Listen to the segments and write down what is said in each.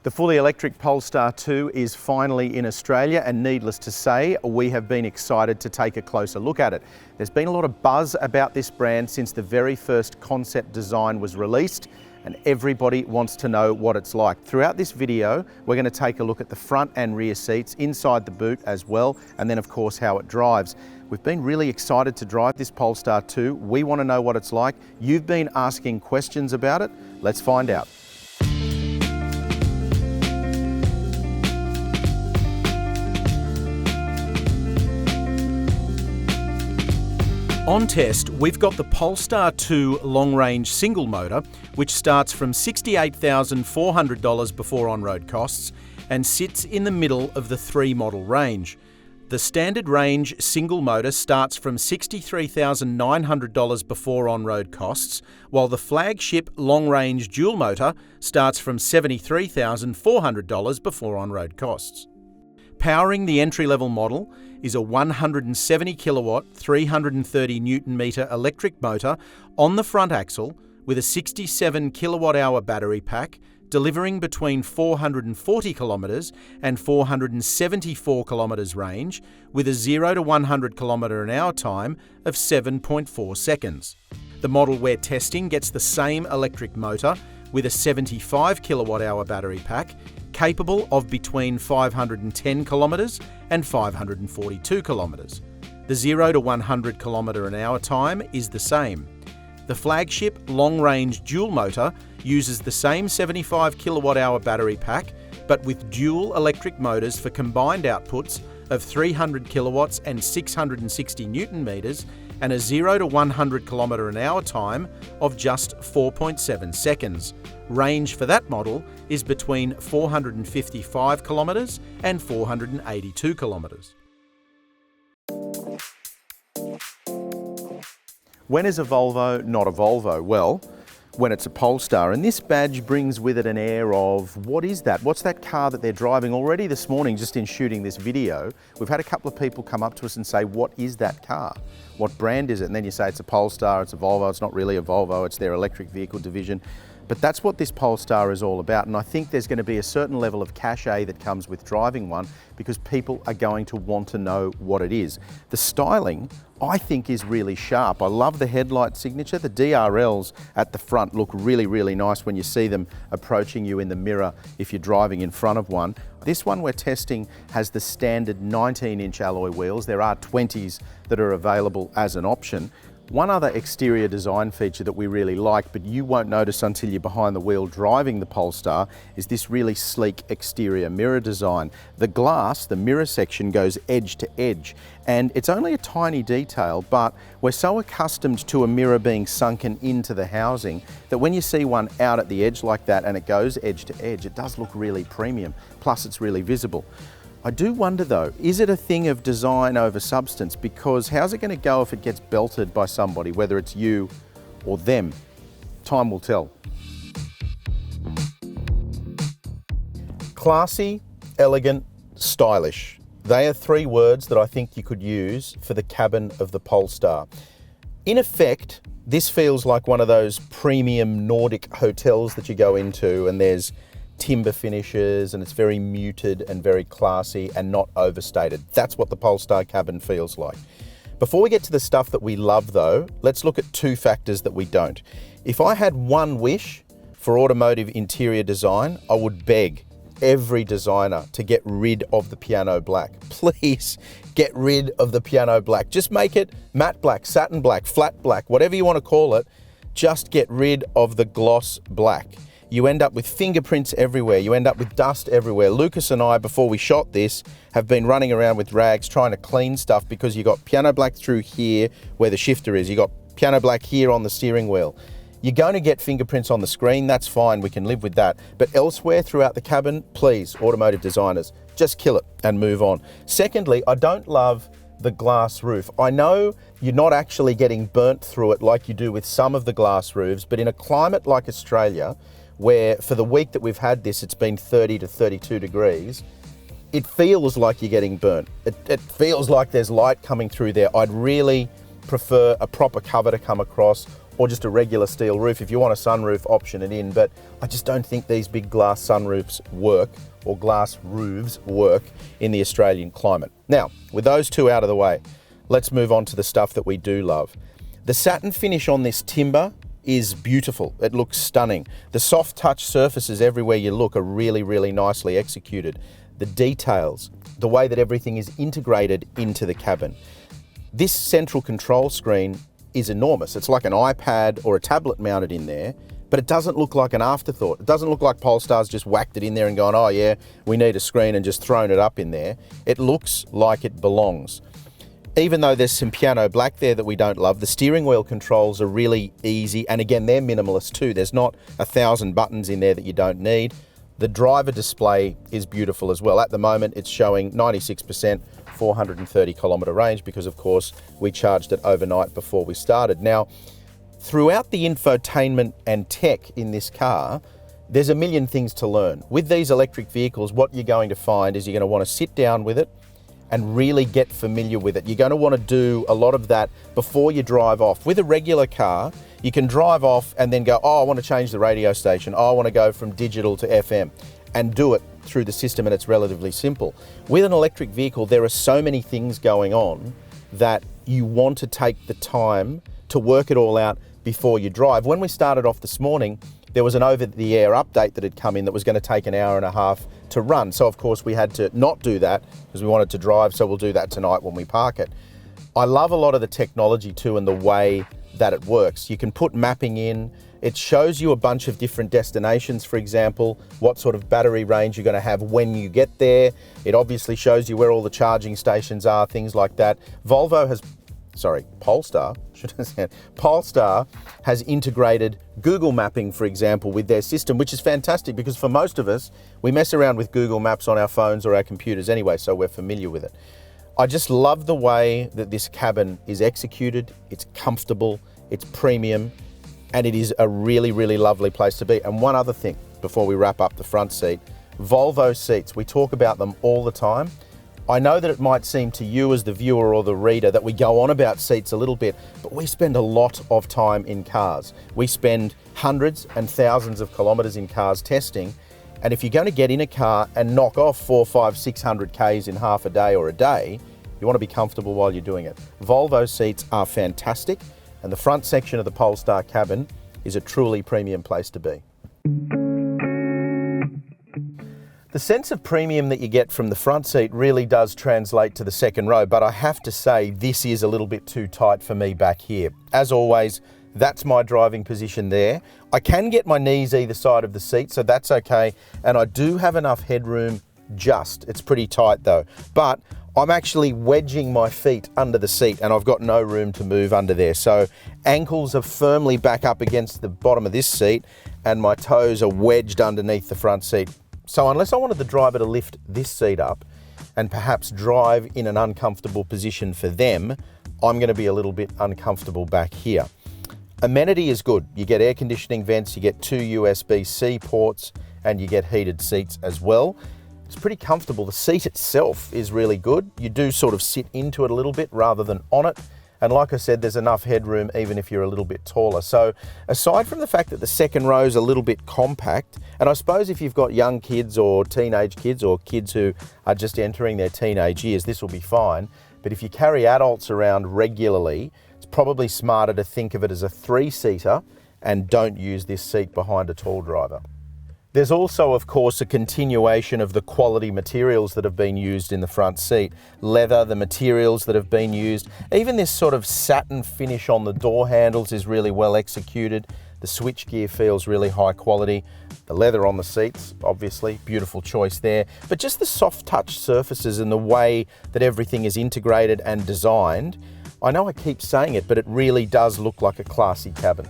The fully electric Polestar 2 is finally in Australia, and needless to say, we have been excited to take a closer look at it. There's been a lot of buzz about this brand since the very first concept design was released, and everybody wants to know what it's like. Throughout this video, we're going to take a look at the front and rear seats, inside the boot as well, and then of course how it drives. We've been really excited to drive this Polestar 2. We want to know what it's like. You've been asking questions about it. Let's find out. On test, we've got the Polestar 2 long-range single motor, which starts from $68,400 before on-road costs and sits in the middle of the 3-model range. The standard range single motor starts from $63,900 before on-road costs, while the flagship long-range dual motor starts from $73,400 before on-road costs. Powering the entry-level model is a 170 kilowatt, 330 newton metre electric motor on the front axle with a 67 kilowatt hour battery pack, delivering between 440 kilometres and 474 kilometres range with a 0 to 100 km an hour time of 7.4 seconds. The model we're testing gets the same electric motor with a 75 kilowatt hour battery pack, capable of between 510 kilometres and 542 kilometres. The 0 to 100 km an hour time is the same. The flagship long-range dual motor uses the same 75 kilowatt hour battery pack, but with dual electric motors for combined outputs of 300 kilowatts and 660 newton metres and a 0 to 100 km an hour time of just 4.7 seconds. Range for that model is between 455 kilometres and 482 kilometres. When is a Volvo not a Volvo? Well, when it's a Polestar, and this badge brings with it an air of, what is that? What's that car that they're driving? Already this morning, just in shooting this video, we've had a couple of people come up to us and say, what is that car? What brand is it? And then you say it's a Polestar, it's a Volvo. It's not really a Volvo, it's their electric vehicle division. But that's what this Polestar is all about, and I think there's going to be a certain level of cachet that comes with driving one because people are going to want to know what it is. The styling, I think, is really sharp. I love the headlight signature. The DRLs at the front look really, really nice when you see them approaching you in the mirror if you're driving in front of one. This one we're testing has the standard 19-inch alloy wheels. There are 20s that are available as an option. One other exterior design feature that we really like, but you won't notice until you're behind the wheel driving the Polestar, is this really sleek exterior mirror design. The glass, the mirror section, goes edge to edge, and it's only a tiny detail, but we're so accustomed to a mirror being sunken into the housing that when you see one out at the edge like that and it goes edge to edge, it does look really premium, plus it's really visible. I do wonder though, is it a thing of design over substance? Because how's it going to go if it gets belted by somebody, whether it's you or them? Time will tell. Classy, elegant, stylish. They are 3 words that I think you could use for the cabin of the Polestar. In effect, this feels like one of those premium Nordic hotels that you go into and there's timber finishes and it's very muted and very classy and not overstated. That's what the Polestar cabin feels like. Before we get to the stuff that we love though, let's look at 2 factors that we don't. If I had one wish for automotive interior design, I would beg every designer to get rid of the piano black. Please get rid of the piano black. Just make it matte black, satin black, flat black, whatever you want to call it. Just get rid of the gloss black. You end up with fingerprints everywhere. You end up with dust everywhere. Lucas and I, before we shot this, have been running around with rags trying to clean stuff because you got piano black through here where the shifter is. You got piano black here on the steering wheel. You're going to get fingerprints on the screen. That's fine. We can live with that. But elsewhere throughout the cabin, please, automotive designers, just kill it and move on. Secondly, I don't love the glass roof. I know you're not actually getting burnt through it like you do with some of the glass roofs, but in a climate like Australia, where for the week that we've had this, it's been 30 to 32 degrees, it feels like you're getting burnt. It feels like there's light coming through there. I'd really prefer a proper cover to come across, or just a regular steel roof. If you want a sunroof, option it in, but I just don't think these big glass sunroofs work, or glass roofs work in the Australian climate. Now, with those two out of the way, let's move on to the stuff that we do love. The satin finish on this timber is beautiful. It looks stunning. The soft touch surfaces everywhere you look are really, really nicely executed. The details, the way that everything is integrated into the cabin. This central control screen is enormous. It's like an iPad or a tablet mounted in there, but it doesn't look like an afterthought. It doesn't look like Polestar's just whacked it in there and gone, oh yeah, we need a screen, and just thrown it up in there. It looks like it belongs. Even though there's some piano black there that we don't love, the steering wheel controls are really easy, and again, they're minimalist too. There's not 1,000 buttons in there that you don't need. The driver display is beautiful as well. At the moment, it's showing 96%, 430 kilometre range, because of course, we charged it overnight before we started. Now, throughout the infotainment and tech in this car, there's a million things to learn. With these electric vehicles, what you're going to find is you're going to want to sit down with it and really get familiar with it. You're going to want to do a lot of that before you drive off. With a regular car, you can drive off and then go, oh, I want to change the radio station. Oh, I want to go from digital to FM, and do it through the system, and it's relatively simple. With an electric vehicle, there are so many things going on that you want to take the time to work it all out before you drive. When we started off this morning, there was an over-the-air update that had come in that was going to take an hour and a half to run. So of course we had to not do that because we wanted to drive, so we'll do that tonight when we park it. I love a lot of the technology too, and the way that it works. You can put mapping in. It shows you a bunch of different destinations, for example, what sort of battery range you're going to have when you get there. It obviously shows you where all the charging stations are, things like that. Polestar has integrated Google Mapping, for example, with their system, which is fantastic because for most of us, we mess around with Google Maps on our phones or our computers anyway, so we're familiar with it. I just love the way that this cabin is executed. It's comfortable, it's premium, and it is a really, really lovely place to be. And one other thing before we wrap up the front seat, Volvo seats. We talk about them all the time. I know that it might seem to you as the viewer or the reader that we go on about seats a little bit, but we spend a lot of time in cars. We spend hundreds and thousands of kilometres in cars testing, and if you're going to get in a car and knock off 400, 500, 600 Ks in half a day or a day, you want to be comfortable while you're doing it. Volvo seats are fantastic, and the front section of the Polestar cabin is a truly premium place to be. The sense of premium that you get from the front seat really does translate to the second row, but I have to say this is a little bit too tight for me back here. As always, that's my driving position there. I can get my knees either side of the seat, so that's okay, and I do have enough headroom just. It's pretty tight though, but I'm actually wedging my feet under the seat and I've got no room to move under there. So ankles are firmly back up against the bottom of this seat and my toes are wedged underneath the front seat. So unless I wanted the driver to lift this seat up and perhaps drive in an uncomfortable position for them, I'm going to be a little bit uncomfortable back here. Amenity is good. You get air conditioning vents, you get 2 USB-C ports, and you get heated seats as well. It's pretty comfortable. The seat itself is really good. You do sort of sit into it a little bit rather than on it. And like I said, there's enough headroom even if you're a little bit taller. So aside from the fact that the second row is a little bit compact, and I suppose if you've got young kids or teenage kids or kids who are just entering their teenage years, this will be fine. But if you carry adults around regularly, it's probably smarter to think of it as a 3-seater and don't use this seat behind a tall driver. There's also, of course, a continuation of the quality materials that have been used in the front seat. Leather, the materials that have been used, even this sort of satin finish on the door handles is really well executed. The switchgear feels really high quality. The leather on the seats, obviously, beautiful choice there. But just the soft touch surfaces and the way that everything is integrated and designed, I know I keep saying it, but it really does look like a classy cabin.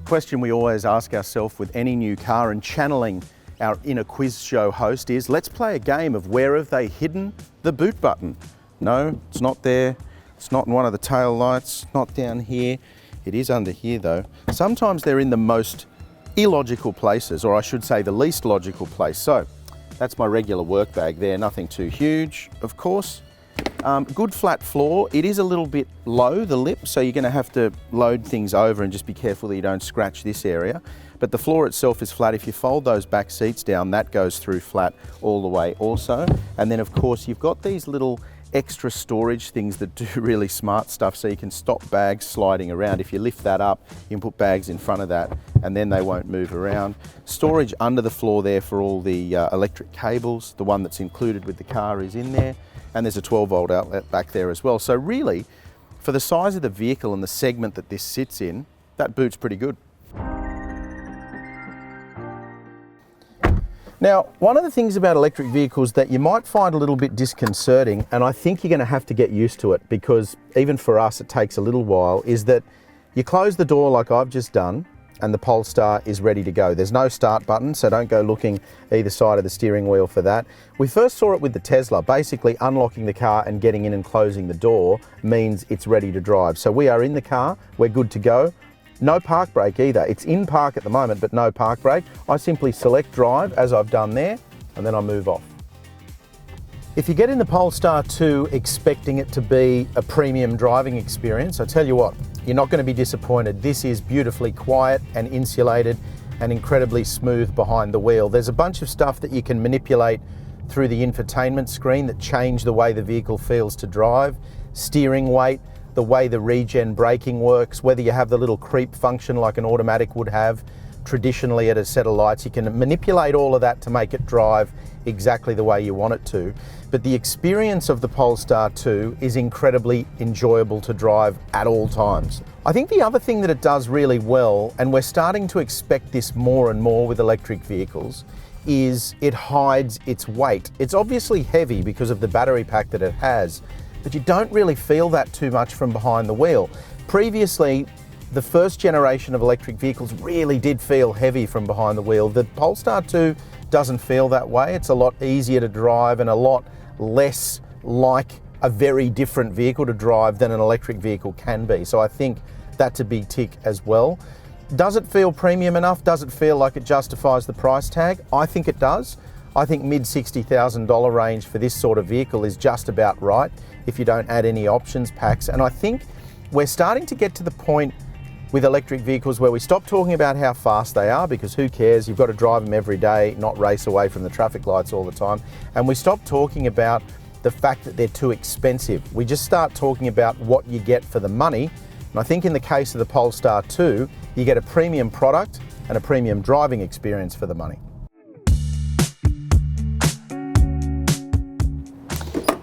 Question we always ask ourselves with any new car, and channeling our inner quiz show host, is let's play a game of where have they hidden the boot button. No, it's not there. It's not in one of the tail lights, not down here. It is under here though. Sometimes they're in the most illogical places, or I should say the least logical place. So that's my regular work bag there, nothing too huge, of course. Good flat floor. It is a little bit low, the lip, so you're going to have to load things over and just be careful that you don't scratch this area. But the floor itself is flat. If you fold those back seats down, that goes through flat all the way also. And then of course you've got these little extra storage things that do really smart stuff, so you can stop bags sliding around. If you lift that up, you can put bags in front of that and then they won't move around. Storage under the floor there for all the electric cables. The one that's included with the car is in there. And there's a 12-volt outlet back there as well. So really, for the size of the vehicle and the segment that this sits in, that boot's pretty good. Now, one of the things about electric vehicles that you might find a little bit disconcerting, and I think you're going to have to get used to it because even for us it takes a little while, is that you close the door like I've just done and the Polestar is ready to go. There's no start button, so don't go looking either side of the steering wheel for that. We first saw it with the Tesla. Basically, unlocking the car and getting in and closing the door means it's ready to drive. So we are in the car, we're good to go. No park brake either. It's in park at the moment, but no park brake. I simply select drive, as I've done there, and then I move off. If you get in the Polestar 2 expecting it to be a premium driving experience, I tell you what, you're not going to be disappointed. This is beautifully quiet and insulated and incredibly smooth behind the wheel. There's a bunch of stuff that you can manipulate through the infotainment screen that change the way the vehicle feels to drive. Steering weight, the way the regen braking works, whether you have the little creep function like an automatic would have traditionally at a set of lights. You can manipulate all of that to make it drive exactly the way you want it to. But the experience of the Polestar 2 is incredibly enjoyable to drive at all times. I think the other thing that it does really well, and we're starting to expect this more and more with electric vehicles, is it hides its weight. It's obviously heavy because of the battery pack that it has, but you don't really feel that too much from behind the wheel. Previously, the first generation of electric vehicles really did feel heavy from behind the wheel. The Polestar 2 doesn't feel that way. It's a lot easier to drive and a lot less like a very different vehicle to drive than an electric vehicle can be. So I think that's a big tick as well. Does it feel premium enough? Does it feel like it justifies the price tag? I think it does. I think mid $60,000 range for this sort of vehicle is just about right if you don't add any options packs. And I think we're starting to get to the point with electric vehicles where we stop talking about how fast they are, because who cares? You've got to drive them every day, not race away from the traffic lights all the time. And we stop talking about the fact that they're too expensive. We just start talking about what you get for the money. And I think in the case of the Polestar 2, you get a premium product and a premium driving experience for the money.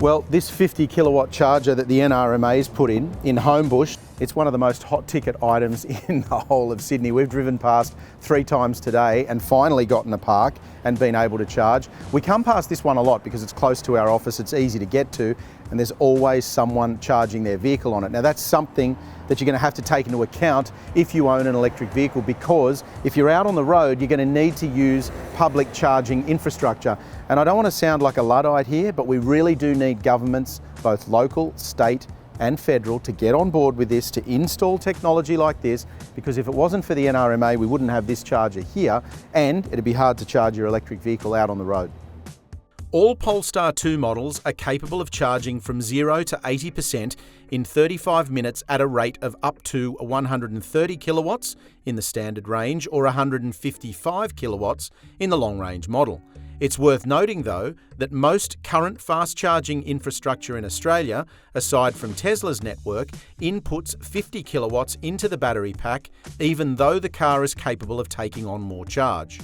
Well, this 50 kilowatt charger that the NRMA's put in Homebush, it's one of the most hot ticket items in the whole of Sydney. We've driven past 3 times today and finally got in a park and been able to charge. We come past this one a lot because it's close to our office, it's easy to get to, and there's always someone charging their vehicle on it. Now that's something that you're going to have to take into account if you own an electric vehicle, because if you're out on the road, you're going to need to use public charging infrastructure. And I don't want to sound like a Luddite here, but we really do need governments, both local, state and federal, to get on board with this, to install technology like this, because if it wasn't for the NRMA, we wouldn't have this charger here, and it'd be hard to charge your electric vehicle out on the road. All Polestar 2 models are capable of charging from 0 to 80% in 35 minutes at a rate of up to 130 kilowatts in the standard range or 155 kilowatts in the long-range model. It's worth noting, though, that most current fast charging infrastructure in Australia, aside from Tesla's network, inputs 50 kilowatts into the battery pack, even though the car is capable of taking on more charge.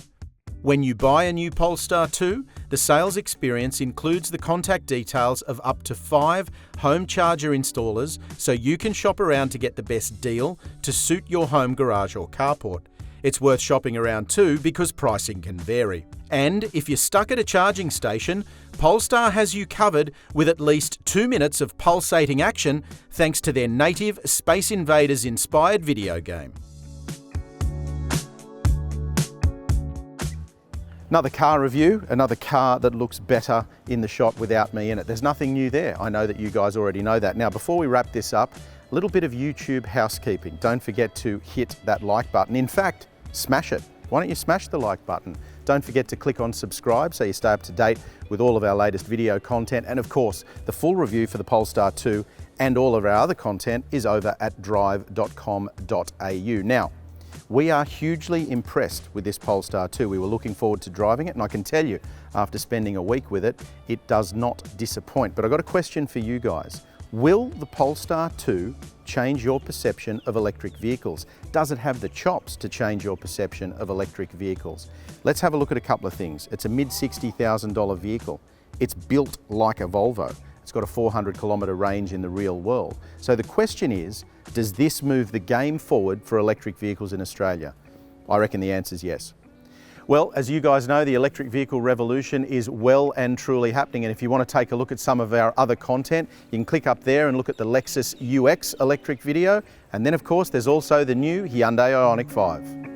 When you buy a new Polestar 2, the sales experience includes the contact details of up to 5 home charger installers, so you can shop around to get the best deal to suit your home garage or carport. It's worth shopping around too because pricing can vary. And if you're stuck at a charging station, Polestar has you covered with at least 2 minutes of pulsating action thanks to their native Space Invaders inspired video game. Another car review, another car that looks better in the shot without me in it. There's nothing new there. I know that you guys already know that. Now, before we wrap this up, a little bit of YouTube housekeeping. Don't forget to hit that like button. In fact, smash it. why don't you smash the like button? Don't forget to click on subscribe so you stay up to date with all of our latest video content. And of course, the full review for the Polestar 2 and all of our other content is over at Drive.com.au. Now, we are hugely impressed with this Polestar 2. We were looking forward to driving it, and I can tell you, after spending a week with it, it does not disappoint. But I've got a question for you guys. Will the Polestar 2 change your perception of electric vehicles? Does it have the chops to change your perception of electric vehicles? Let's have a look at a couple of things. It's a mid-$60,000 vehicle. It's built like a Volvo. It's got a 400-kilometre range in the real world. So the question is, does this move the game forward for electric vehicles in Australia? I reckon the answer is yes. Well, as you guys know, the electric vehicle revolution is well and truly happening. And if you want to take a look at some of our other content, you can click up there and look at the Lexus UX electric video. And then, of course, there's also the new Hyundai Ioniq 5.